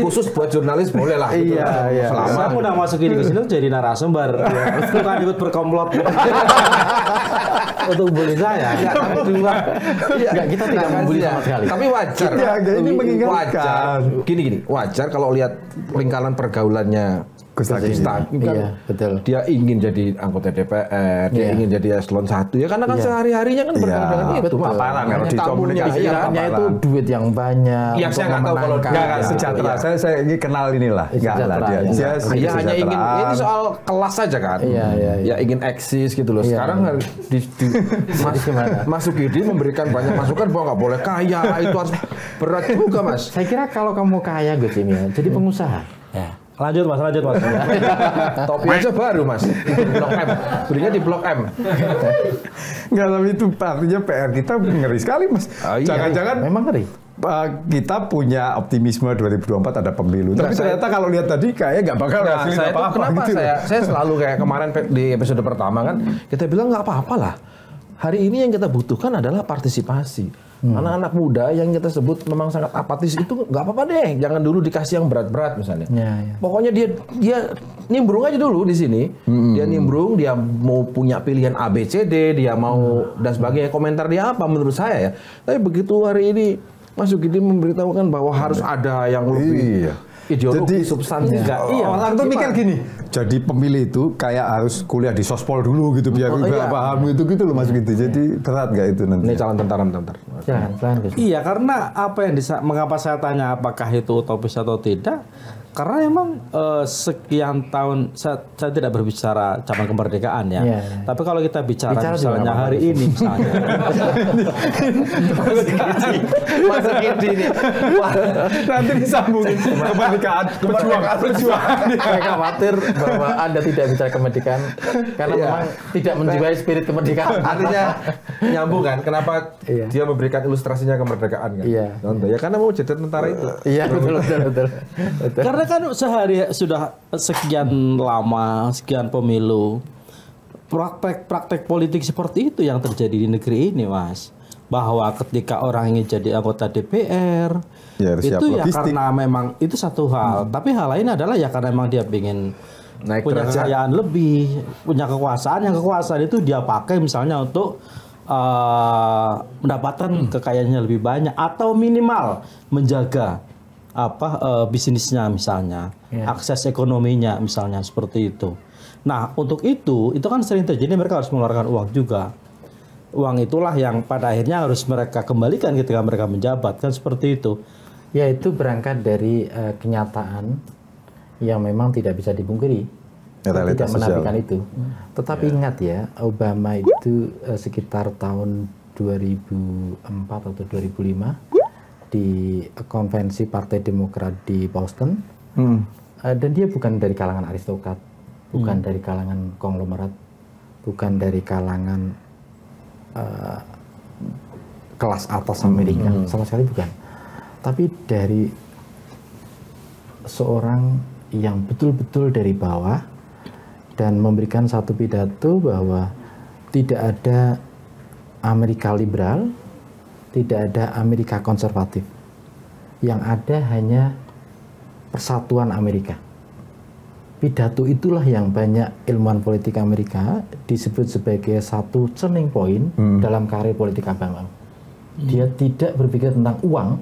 Khusus buat jurnalis boleh lah. Iya. Saya udah masuk ini ke sini jadi narasumber. Bukan ikut berkomplot untuk bully saya. Enggak, kita tidak membuli sama sekali. Tapi wajar. Ini mengingatkan. Gini, wajar kalau lihat lingkaran pergaulannya Gus Hakim kan, betul. Dia ingin jadi anggota DPR, dia ingin jadi eselon 1 ya karena kan sehari-harinya kan berkaitan dengan itu. Paparan kalau di komunikasinya itu duit yang banyak. Yang saya nggak tahu kalau nggak sejahtera. Saya ini kenal inilah. Nggak lah dia hanya ingin ini soal kelas saja kan. Ya ingin eksis gitu loh. Sekarang Mas Sukidi memberikan banyak masukan bahwa nggak boleh kaya, itu harus berat juga, Mas. Saya kira kalau kamu kaya Gus Im ya, jadi pengusaha. Lanjut mas. Topi aja baru, Mas. Di Blok M. Belinya di Blok M. Enggak, tapi itu artinya PR kita ngeri sekali, Mas. Jangan-jangan memang ngeri. Kita punya optimisme 2024 ada pemilu. Tapi ternyata kalau lihat tadi kayaknya nggak bakal hasilin apa-apa. Kenapa gitu. Saya selalu kayak kemarin di episode pertama kan, kita bilang nggak apa-apa lah. Hari ini yang kita butuhkan adalah partisipasi. Anak-anak muda yang kita sebut memang sangat apatis itu nggak apa-apa deh, jangan dulu dikasih yang berat-berat misalnya. Pokoknya dia nimbrung aja dulu di sini, dia nimbrung, dia mau punya pilihan A, B, C, D, dia mau dan sebagainya, komentar dia apa menurut saya ya. Tapi begitu hari ini Mas Sukidi memberitahukan bahwa harus ada yang lebih ideologi, substansi. Orang tuh mikir gini, jadi pemilih itu kayak harus kuliah di sospol dulu gitu biar paham gitu loh Mas gitu. Jadi berat nggak itu nanti? Ini calon tentara bentar. Iya, karena apa yang mengapa saya tanya apakah itu utopis atau tidak? Karena memang sekian tahun saya tidak berbicara zaman kemerdekaan ya. Tapi kalau kita bicara misalnya hari ini misalnya. Masa ini. Nanti disambungin kemerdekaan, perjuangan. Saya khawatir bahwa Anda tidak bicara kemerdekaan karena memang tidak menjiwai spirit kemerdekaan. Artinya nyambung kan? Kenapa dia memberikan ilustrasinya kemerdekaan kan? Contoh ya karena mau jadi tentara itu. Iya, betul. Karena kan sehari sudah sekian lama, sekian pemilu, praktek politik seperti itu yang terjadi di negeri ini, Mas. Bahwa ketika orang ingin jadi anggota DPR, itu ya karena memang itu satu hal. Tapi hal lain adalah ya karena memang dia ingin punya kekayaan lebih, punya kekuasaan. Yang kekuasaan itu dia pakai misalnya untuk mendapatkan kekayaannya lebih banyak atau minimal menjaga bisnisnya misalnya, akses ekonominya misalnya seperti itu. Nah, untuk itu kan sering terjadi mereka harus mengeluarkan uang juga. Uang itulah yang pada akhirnya harus mereka kembalikan ketika mereka menjabat, kan seperti itu. Ya, itu berangkat dari kenyataan yang memang tidak bisa dipungkiri. Tidak menafikan itu. Tetapi ingat ya, Obama itu sekitar tahun 2004 atau 2005 di konvensi Partai Demokrat di Boston. Dan dia bukan dari kalangan aristokrat, bukan dari kalangan konglomerat, bukan dari kalangan kelas atas Amerika, sama sekali bukan. Tapi dari seorang yang betul-betul dari bawah dan memberikan satu pidato bahwa tidak ada Amerika liberal, tidak ada Amerika konservatif. Yang ada hanya persatuan Amerika. Pidato itulah yang banyak ilmuwan politik Amerika disebut sebagai satu turning point dalam karir politik Obama. Dia tidak berpikir tentang uang,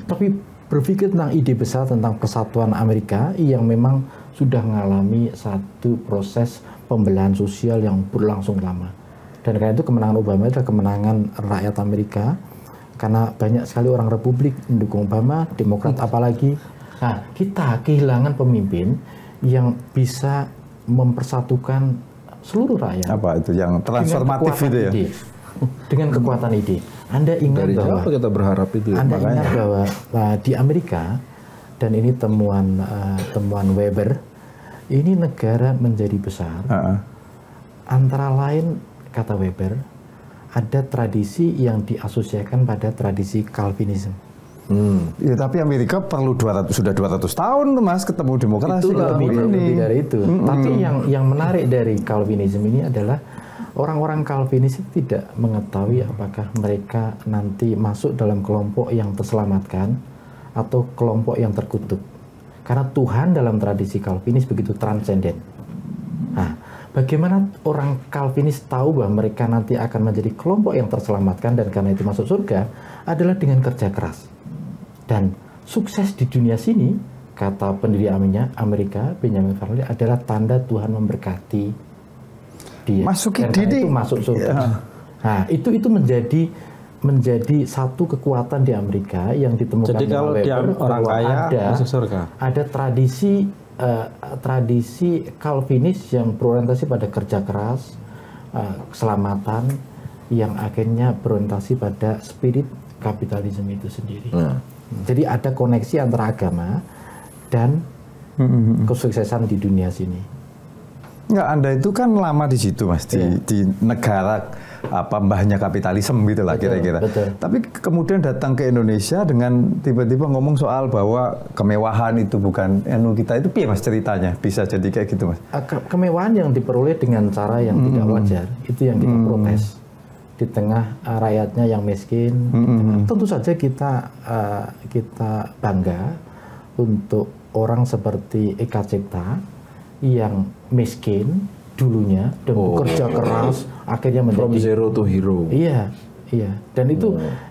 tapi berpikir tentang ide besar tentang persatuan Amerika yang memang sudah mengalami satu proses pembelahan sosial yang berlangsung lama. Dan karena itu kemenangan Obama adalah kemenangan rakyat Amerika, karena banyak sekali orang Republik mendukung Obama, Demokrat apalagi. Nah, kita kehilangan pemimpin yang bisa mempersatukan seluruh rakyat. Apa itu yang transformatif itu ya? Dengan kekuatan ide. Anda ingat dari bahwa kita berharap itu. Anda ingat bahwa di Amerika, dan ini temuan Weber, ini negara menjadi besar. Antara lain kata Weber, ada tradisi yang diasosiasikan pada tradisi Calvinism. Ya, tapi Amerika perlu sudah 200 tahun Mas ketemu demokrasi. Itu lebih dari itu. Tapi yang menarik dari Calvinism ini adalah orang-orang Calvinis tidak mengetahui apakah mereka nanti masuk dalam kelompok yang terselamatkan atau kelompok yang terkutuk. Karena Tuhan dalam tradisi Calvinis begitu transenden. Nah, bagaimana orang Calvinis tahu bahwa mereka nanti akan menjadi kelompok yang terselamatkan dan karena itu masuk surga adalah dengan kerja keras. Dan sukses di dunia sini, kata pendiri Amerika, Benjamin Franklin, adalah tanda Tuhan memberkati dia. Dan karena itu masuk surga. Ya. Nah, itu menjadi satu kekuatan di Amerika yang ditemukan. Jadi kalau dia orang kaya masuk surga. Ada tradisi Calvinis yang berorientasi pada kerja keras, keselamatan, yang akhirnya berorientasi pada spirit kapitalisme itu sendiri. Jadi ada koneksi antara agama dan kesuksesan di dunia sini. Enggak, Anda itu kan lama di situ Mas, di negara mbahnya kapitalisme gitu lah kira-kira. Tapi kemudian datang ke Indonesia dengan tiba-tiba ngomong soal bahwa kemewahan itu bukan kita, itu piye Mas ceritanya bisa jadi kayak gitu Mas? Kemewahan yang diperoleh dengan cara yang tidak wajar, itu yang kita protes. Di tengah rakyatnya yang miskin, tentu saja kita bangga untuk orang seperti Eka Cipta yang miskin dulunya dan bekerja keras akhirnya menjadi from zero to hero. Iya. Dan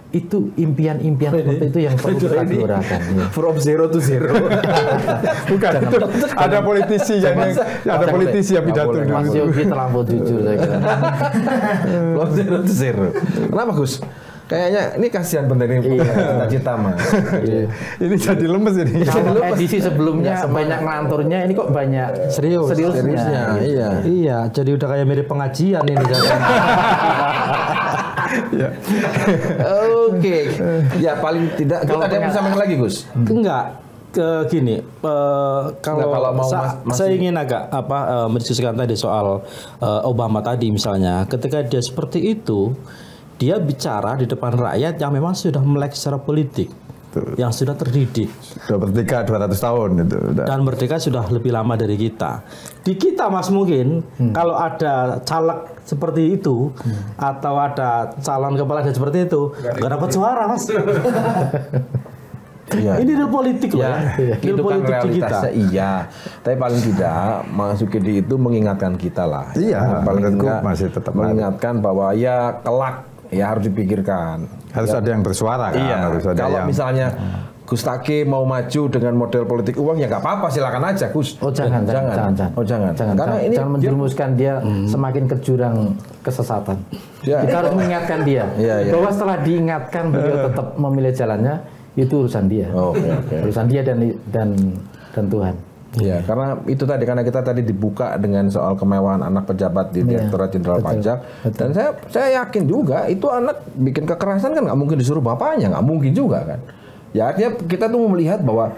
itu impian-impian seperti itu yang perlu kita gelorakan. From zero to zero. Bukan itu. Ada politisi yang pidato dulu. Mas Yogi terlampau jujur saya kira. From zero to zero. Kenapa Gus? Kayaknya ini kasihan pendiri cita-cita mah. Ini jadi lemes ini. Kalau edisi sebelumnya banyak ngelanturnya, ini kok banyak seriusnya. Iya, jadi udah kayak mirip pengajian ini. Oke. Ya paling tidak kalau ada yang bisa main lagi Gus. Enggak. Gini, kalau mau saya ingin agak mendiskusikan tadi soal Obama tadi misalnya, ketika dia seperti itu, dia bicara di depan rakyat yang memang sudah melek secara politik, yang sudah terdidik. Sudah merdeka 200 tahun itu. Dan merdeka sudah lebih lama dari kita. Di kita Mas mungkin kalau ada caleg seperti itu atau ada calon kepala daerah seperti itu, nggak dapat suara Mas. Iya. Ini real politik loh ya. Itu kan realitasnya iya. Tapi paling tidak Mas Sukidi itu mengingatkan kita lah. Iya, paling tidak masih tetap mengingatkan bahwa ya kelak ya harus dipikirkan. Harus ada yang bersuara kan. Iya. Harus ada Kalau yang misalnya Gus Taki mau maju dengan model politik uang ya nggak apa-apa, silakan aja Gus. Oh jangan. Oh jangan. Karena ini jangan menjerumuskan dia semakin ke jurang kesesatan. Ya. Kita harus mengingatkan dia bahwa setelah diingatkan beliau tetap memilih jalannya, itu urusan dia. Urusan dia dan Tuhan. Ya, karena itu tadi, karena kita tadi dibuka dengan soal kemewahan anak pejabat di Direktorat Jenderal Pajak, dan saya yakin juga itu anak bikin kekerasan kan nggak mungkin disuruh bapaknya, nggak mungkin juga kan. Ya artinya kita tuh melihat bahwa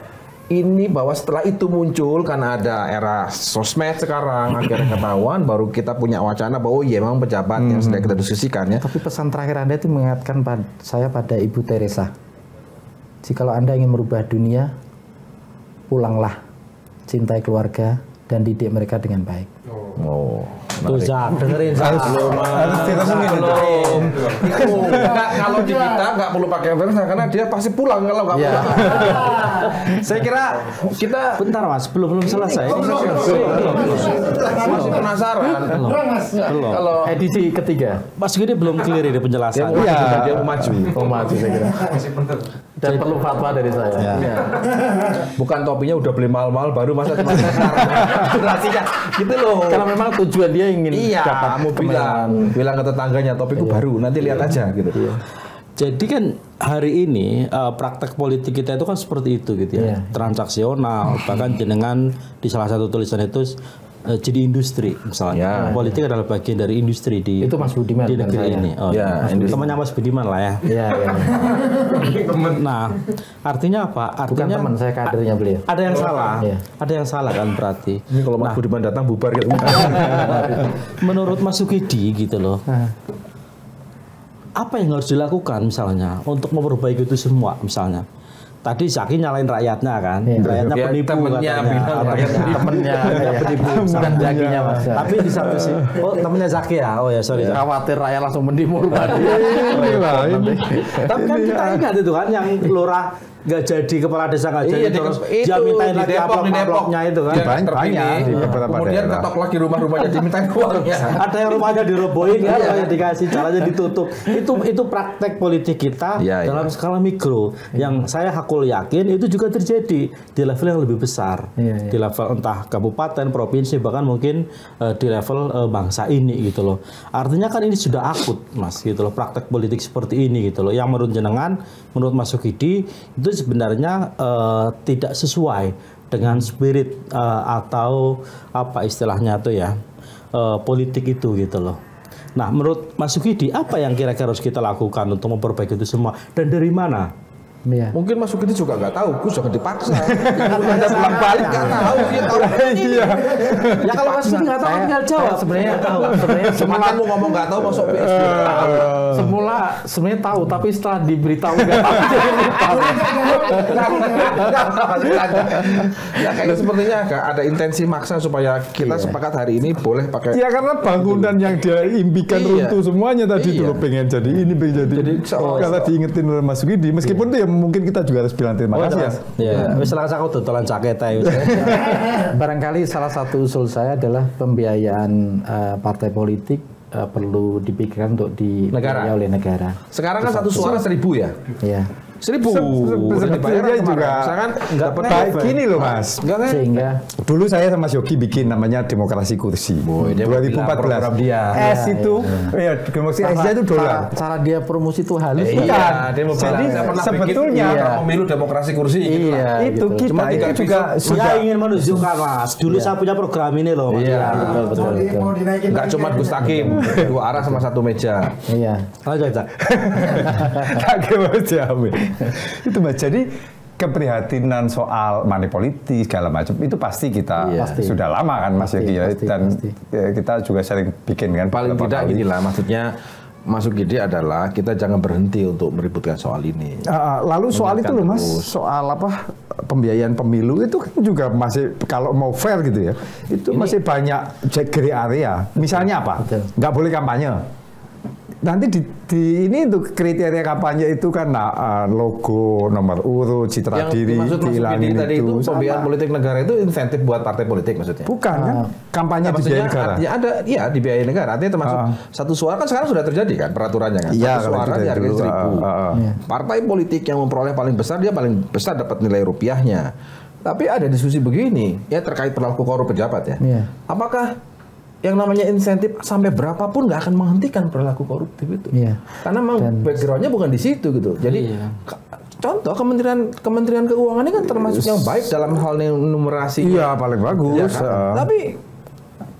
bahwa setelah itu muncul karena ada era sosmed sekarang akhirnya ketahuan, baru kita punya wacana bahwa iya memang pejabat yang sedang kita diskusikan ya. Tapi pesan terakhir Anda itu mengingatkan saya pada Ibu Teresa. Jikalau Anda ingin merubah dunia, pulanglah, cintai keluarga dan didik mereka dengan baik. Tuh Zak, dengerin Zak. harus direnungin itu. Kalau di kita nggak perlu pakai Teresa karena dia pasti pulang kalau nggak pulang. Saya kira kita bentar Mas, belum selesai. masih penasaran. Belum. Kalau Edisi ketiga. Mas Gede belum clear ini penjelasan. dia mau maju. Maju saya kira. Dan perlu fatwa dari saya. Bukan topinya udah beli mahal-mahal baru masa cuma durasinya gitu loh. Karena memang tujuan dia ingin dapat kamu bilang ke tetangganya topiku baru, nanti lihat aja gitu. Jadi kan hari ini praktek politik kita itu kan seperti itu gitu ya, transaksional, bahkan jenengan di salah satu tulisan itu jadi industri misalnya. Politik adalah bagian dari industri di itu Mas Budiman di negeri ini. Temannya Mas Budiman lah ya. Iya. Nah, artinya apa? Artinya bukan teman, saya kadernya beliau. Ada yang salah. Ada yang salah kan berarti. Ini kalau Mas Budiman datang bubar gitu. Menurut Mas Sukidi gitu loh. Apa yang harus dilakukan misalnya untuk memperbaiki itu semua misalnya? Tadi Zaki nyalain rakyatnya kan, rakyatnya penipu temennya temennya penipu, bukan Zakinya Mas. Tapi di satu sih, temennya Zaki ya, sorry. Khawatir rakyat langsung mendimur tadi. Tapi kan kita ingat itu kan yang lurah nggak jadi, kepala desa nggak jadi, terus dia mintain lagi amplopnya itu kan. Banyak di beberapa kemudian daerah. Ketok lagi rumahnya dimintain uangnya. Ada yang rumahnya dirobohin kan, yang dikasih jalannya ditutup. Itu praktek politik kita dalam skala mikro. Yang saya hakul yakin itu juga terjadi di level yang lebih besar, di level entah kabupaten, provinsi, bahkan mungkin di level bangsa ini gitu loh. Artinya kan ini sudah akut Mas gitu loh, praktek politik seperti ini gitu loh. Yang menurut jenengan, menurut Mas Sukidi itu sebenarnya tidak sesuai dengan spirit atau apa istilahnya tuh ya, politik itu gitu loh. Nah, menurut Mas Sukidi apa yang kira-kira harus kita lakukan untuk memperbaiki itu semua dan dari mana? Mungkin Mas Sukidi juga nggak tahu, Gus jangan dipaksa. Ada pulang balik nggak tahu, dia tahu. Ya kalau Mas Sukidi nggak tahu tinggal jawab. Sebenarnya tahu. Cuma kamu ngomong nggak tahu masuk PSD. Semula sebenarnya tahu, tapi setelah diberitahu nggak tahu. Ya kayaknya sepertinya ada intensi maksa supaya kita sepakat hari ini boleh pakai. Ya karena bangunan yang dia impikan runtuh semuanya tadi dulu, pengen jadi ini, pengen jadi. Karena diingetin oleh Mas Sukidi, meskipun itu ya mungkin kita juga harus bilang terima kasih ya. Wis langsung aku dodolan jaket ae. Barangkali salah satu usul saya adalah pembiayaan partai politik perlu dipikirkan untuk dibiayai oleh negara. Sekarang kan satu suara 1.000 ya? Iya. 1.000 sebetulnya juga nggak baik gini loh Mas. Sehingga dulu saya sama Yogi bikin namanya Demokrasi Kursi 2014 S itu ya demokrasi S itu dolar. Cara dia promosi itu halus. Jadi sebetulnya pemilu demokrasi kursi itu kita itu juga sudah ingin menunjukkan Mas. Dulu saya punya program ini loh Mas. Betul. Nggak cuma Gus Takim, 2 arah sama 1 meja. Iya. Lanjut. Takim aja. Itu Mas, jadi keprihatinan soal money politik segala macam itu pasti kita sudah lama kan Mas Yogi ya, dan kita juga sering bikin kan. Paling tidak inilah maksudnya Mas Sukidi adalah kita jangan berhenti untuk meributkan soal ini. Lalu soal itu loh Mas, soal apa pembiayaan pemilu itu kan juga masih kalau mau fair gitu ya, itu masih banyak gray area. Misalnya apa? Nggak boleh kampanye. nanti ini untuk kriteria kampanye itu kan logo, nomor urut, citra diri dihilangin itu. Pembiayaan politik negara itu insentif buat partai politik maksudnya? Bukan kan? Kampanye dibiayai negara. Ya ada, iya dibiayai negara. Artinya termasuk satu suara kan sekarang sudah terjadi kan peraturannya kan. Satu suara dihargai 1.000. Partai politik yang memperoleh paling besar dia paling besar dapat nilai rupiahnya. Tapi ada diskusi begini ya terkait perilaku korup pejabat ya. Apakah yang namanya insentif sampai berapapun nggak akan menghentikan perilaku koruptif itu, karena memang backgroundnya bukan di situ gitu. Jadi contoh Kementerian Keuangan ini kan termasuk yang baik dalam hal numerasi. Iya paling bagus. Ya, kan? Tapi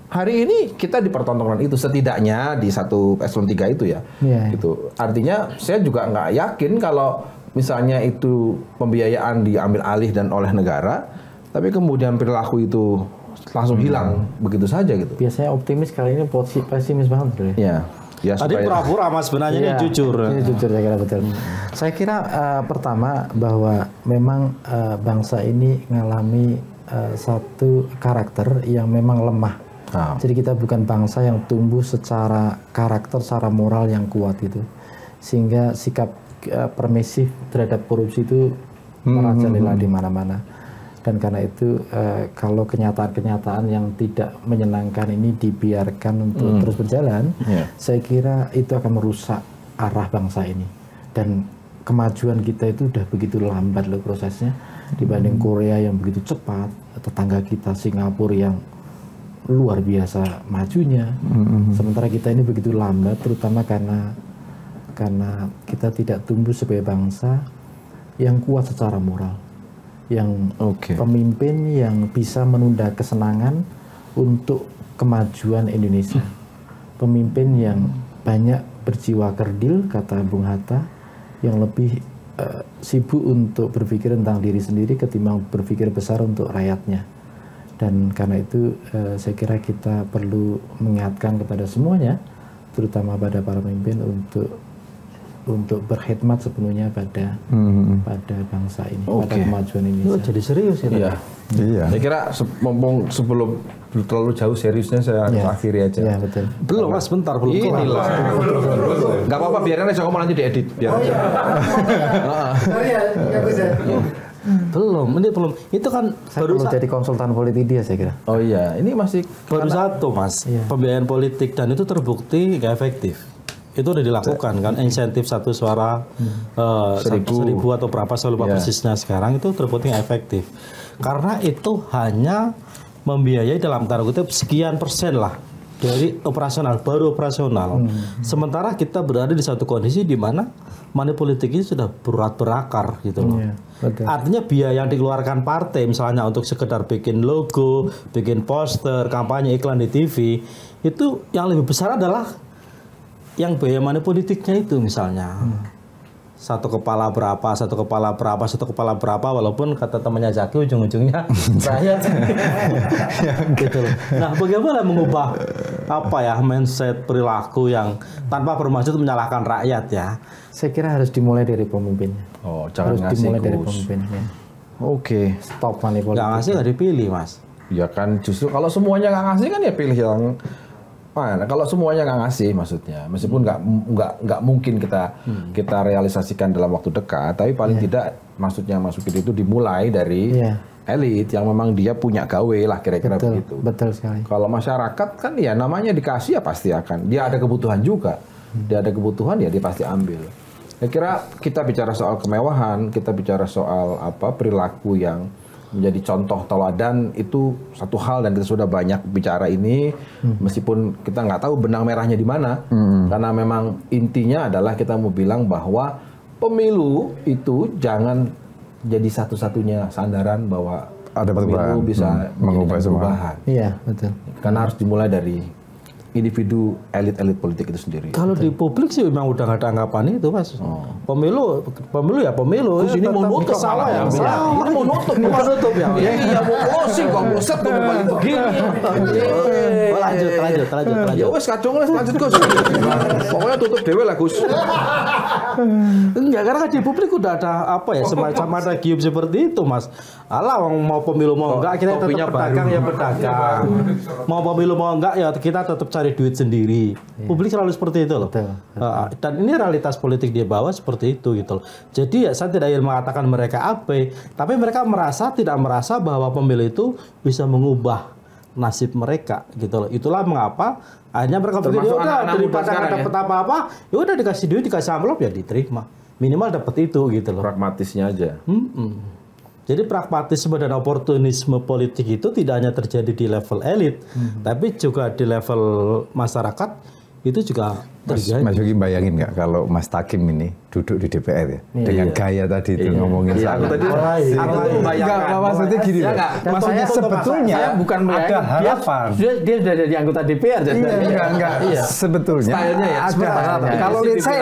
hari ini kita dipertontonkan itu setidaknya di satu eselon 3 itu ya. Gitu. Artinya saya juga nggak yakin kalau misalnya itu pembiayaan diambil alih dan oleh negara, tapi kemudian perilaku itu langsung hilang begitu saja gitu. Biasanya optimis, kali ini pesimis banget. Ya tadi pura-pura mas, sebenarnya ini jujur. Ini jujur saya kira betul. Saya kira pertama bahwa memang bangsa ini mengalami satu karakter yang memang lemah. Jadi kita bukan bangsa yang tumbuh secara karakter, secara moral yang kuat itu, sehingga sikap permisif terhadap korupsi itu merajalela di mana-mana. Dan karena itu kalau kenyataan-kenyataan yang tidak menyenangkan ini dibiarkan untuk terus berjalan, saya kira itu akan merusak arah bangsa ini. Dan kemajuan kita itu udah begitu lambat loh prosesnya dibanding Korea yang begitu cepat, tetangga kita Singapura yang luar biasa majunya. Sementara kita ini begitu lambat, terutama karena kita tidak tumbuh sebagai bangsa yang kuat secara moral, yang pemimpin yang bisa menunda kesenangan untuk kemajuan Indonesia. Pemimpin yang banyak berjiwa kerdil, kata Bung Hatta, yang lebih sibuk untuk berpikir tentang diri sendiri ketimbang berpikir besar untuk rakyatnya. Dan karena itu saya kira kita perlu mengingatkan kepada semuanya, terutama pada para pemimpin untuk berkhidmat sepenuhnya pada bangsa ini, pada kemajuan Indonesia. Jadi serius ya? Iya. Saya kira sebelum terlalu jauh seriusnya saya akhiri aja. Iya betul. Belum mas, bentar belum. Inilah. Gak apa-apa, biarin aja ngomong nanti diedit. Biar. Belum. Itu kan saya baru jadi konsultan politik dia saya kira. Oh iya, ini masih baru satu mas. Pembiayaan politik dan itu terbukti nggak efektif. Itu udah dilakukan kan, insentif satu suara 1.000 atau berapa saya lupa persisnya sekarang, itu terbukti nggak efektif karena itu hanya membiayai dalam tanda kutip sekian persen lah dari operasional, baru operasional. Sementara kita berada di satu kondisi di mana money politik ini sudah berakar gitu loh. Artinya biaya yang dikeluarkan partai misalnya untuk sekedar bikin logo, bikin poster, kampanye, iklan di TV, itu yang lebih besar adalah yang biaya money politiknya itu misalnya. Satu kepala berapa, walaupun kata temannya Zaki ujung-ujungnya rakyat. Gitu loh. Nah, bagaimana mengubah mindset perilaku yang tanpa bermaksud menyalahkan rakyat ya? Saya kira harus dimulai dari pemimpinnya. Jangan harus ngasih dimulai dari pemimpinnya. Stop money politik. Nggak ngasih nggak dipilih mas. Ya kan justru kalau semuanya nggak ngasih kan ya pilih yang mana? Kalau semuanya nggak ngasih maksudnya, meskipun nggak mungkin kita realisasikan dalam waktu dekat, tapi paling tidak maksudnya masukin itu dimulai dari elit yang memang dia punya gawe lah kira-kira begitu. Betul sekali. Kalau masyarakat kan ya namanya dikasih ya pasti akan, dia ada kebutuhan juga, dia ada kebutuhan ya dia pasti ambil. Saya kira kita bicara soal kemewahan, kita bicara soal perilaku yang menjadi contoh teladan itu satu hal, dan kita sudah banyak bicara ini meskipun kita nggak tahu benang merahnya di mana, karena memang intinya adalah kita mau bilang bahwa pemilu itu jangan jadi satu-satunya sandaran bahwa ada pemilu bisa mengubah perubahan. Iya betul. Karena harus dimulai dari individu elit-elit politik itu sendiri. Kalau di publik sih memang udah nggak ada anggapan itu mas. Pemilu ya pemilu. Terus ini mau nutup salah ya. Ini mau nutup ya. Iya mau closing kok buset tuh balik begini. Lanjut. Ya wes kacung lanjut Gus. Pokoknya tutup dewe lah Gus. Enggak, karena kan di publik udah ada apa ya, semacam ada gium seperti itu, Mas. Alah, mau pemilu mau enggak, kita tetap pedagang ya pedagang. Mau pemilu mau enggak ya kita tetap cari duit sendiri. Publik selalu seperti itu loh. Dan ini realitas politik dia bawa seperti itu gitu loh. Jadi ya saya tidak ingin mengatakan mereka abai, tapi mereka tidak merasa bahwa pemilu itu bisa mengubah nasib mereka gitu loh. Itulah mengapa akhirnya mereka pikir udah daripada nggak dapat apa-apa, ya udah dikasih duit, dikasih amplop ya diterima. Minimal dapat itu gitu loh. Pragmatisnya aja. Jadi pragmatisme dan oportunisme politik itu tidak hanya terjadi di level elit, tapi juga di level masyarakat itu juga terjadi. Mas Yogi bayangin nggak kalau Mas Takim ini duduk di DPR ya dengan gaya tadi itu ngomongin aku tadi membayangkan. Maksudnya gini loh. Maksudnya sebetulnya saya bukan ada harapan. Dia sudah jadi anggota DPR. Enggak. Sebetulnya stylenya ya. Ada harapan. Kalau saya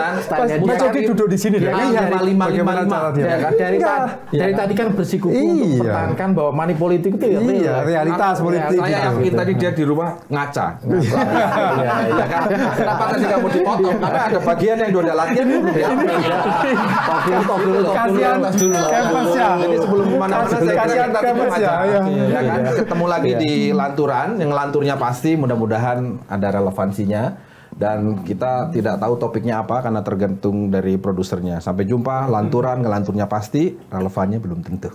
Mas Yogi duduk di sini dia lihat bagaimana cara dia. Dari tadi kan bersikuku untuk mempertahankan bahwa money politik itu ya realitas politik. Saya yakin tadi dia di rumah ngaca. Iya kan? Kenapa tadi kamu dipotong? Karena ada bagian yang udah latihan belum ya. Kasihan Kemas ya. Jadi sebelum kemana-mana saya kasihan Kemas ya. Ya kan? Ketemu lagi di lanturan, yang lanturnya pasti mudah-mudahan ada relevansinya. Dan kita tidak tahu topiknya apa karena tergantung dari produsernya. Sampai jumpa, lanturan, ngelanturnya pasti, relevannya belum tentu.